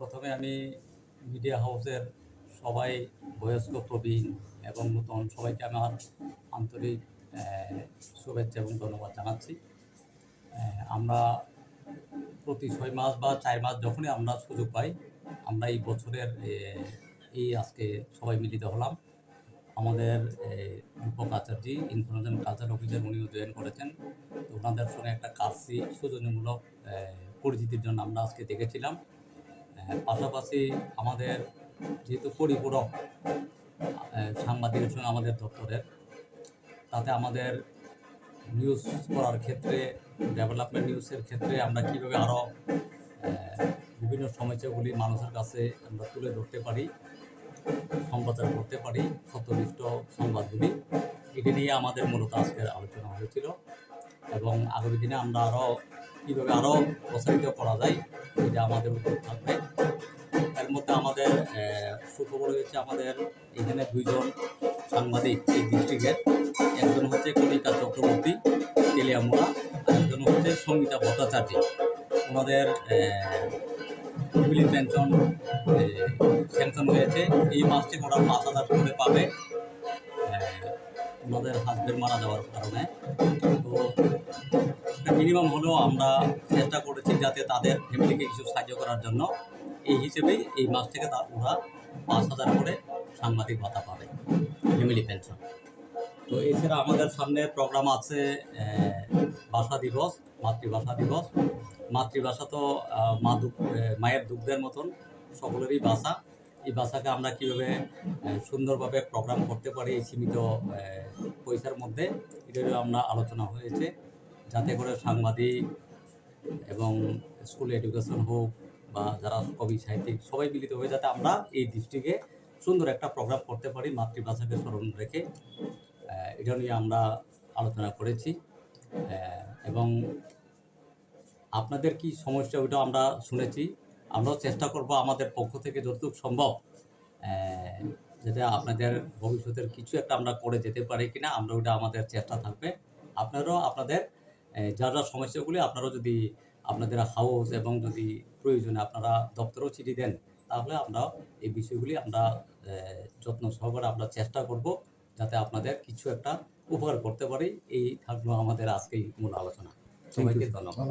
প্রথমে আমি মিডিয়া হাউসের সবাই বয়স্ক প্রবীণ এবং নতুন সবাইকে আমার আন্তরিক শুভেচ্ছা এবং ধন্যবাদ জানাচ্ছি। আমরা প্রতি 6 মাস বা 4 মাস যখনই আমরা সুযোগ পাই, আমরা এই বছরের এই আজকে সবাই মিলিত হলাম। আমাদের Deepak Acharya information culture officer উনিও জয়েন করেছেন। তো ওনাদের সঙ্গে একটা কাজটি সৌজন্যমূলক পরিচিতির জন্য আমরা আজকে দেখেছিলাম। পাশাপাশি আমাদের যেহেতু পরিপূরক সাংবাদিকের সঙ্গে আমাদের দপ্তরের, তাতে আমাদের নিউজ করার ক্ষেত্রে, ডেভেলপমেন্ট নিউজের ক্ষেত্রে আমরা কীভাবে আরও বিভিন্ন সমস্যাগুলি মানুষের কাছে আমরা তুলে ধরতে পারি, সম্প্রচার করতে পারি সত্যনিষ্ঠ সংবাদগুলি, এটা নিয়ে আমাদের মূলত আজকের আলোচনা হয়েছিল। এবং আগামী দিনে আমরা কীভাবে আরও প্রসারিত করা যায় এটা আমাদের উপর থাকবে। এর মধ্যে আমাদের সুখবর হয়েছে, আমাদের এখানে 2 জন সাংবাদিক এই ডিস্ট্রিক্টের, একজন হচ্ছে কণিকা চক্রবর্তী তেলিয়ামুড়া, আর একজন হচ্ছে সঙ্গীতা ভট্টাচার্য। ওনাদের ফ্যামিলি পেনশন স্যাংশন হয়েছে। এই মাস থেকে ওরা 5,000 করে পাবে ওনাদের হাজবেন্ড মারা যাওয়ার কারণে। তো মিনিমাম হলেও আমরা চেষ্টা করেছি যাতে তাদের ফ্যামিলিকে কিছু সাহায্য করার জন্য। এই হিসেবেই এই মাস থেকে ওরা 5,000 করে সাংবাদিক ভাতা পাবে, ফ্যামিলি পেনশন। তো এছাড়া আমাদের সামনে প্রোগ্রাম আছে ভাষা দিবস, মাতৃভাষা দিবস। মাতৃভাষা তো মায়ের দুগ্ধের মতন সকলেরই ভাষা। এই ভাষাকে আমরা কীভাবে সুন্দরভাবে প্রোগ্রাম করতে পারি এই সীমিত পয়সার মধ্যে, এটারও আমরা আলোচনা হয়েছে, যাতে করে সাংবাদিক এবং স্কুল এডুকেশন হোক বা যারা কবি সাহিত্যিক সবাই মিলিত হয়ে যাতে আমরা এই ডিস্ট্রিক্টে সুন্দর একটা প্রোগ্রাম করতে পারি মাতৃভাষাকে স্মরণ রেখে। এটা নিয়ে আমরা আলোচনা করেছি এবং আপনাদের কি সমস্যা ওইটা আমরা শুনেছি। আমরাও চেষ্টা করব আমাদের পক্ষ থেকে যতটুকু সম্ভব, যেটা আপনাদের ভবিষ্যতের কিছু একটা আমরা করে যেতে পারি কিনা, আমরা ওইটা আমাদের চেষ্টা থাকবে। আপনারাও আপনাদের যা যা সমস্যাগুলি আপনারাও যদি আপনাদের হাউস এবং যদি প্রয়োজনে আপনারা দপ্তরেও চিঠি দেন, তাহলে আমরা এই বিষয়গুলি আমরা যত্ন সহকারে আমরা চেষ্টা করব যাতে আপনাদের কিছু একটা উপকার করতে পারি। এই থাকলো আমাদের আজকেই মূল আলোচনা। সবাইকে ধন্যবাদ।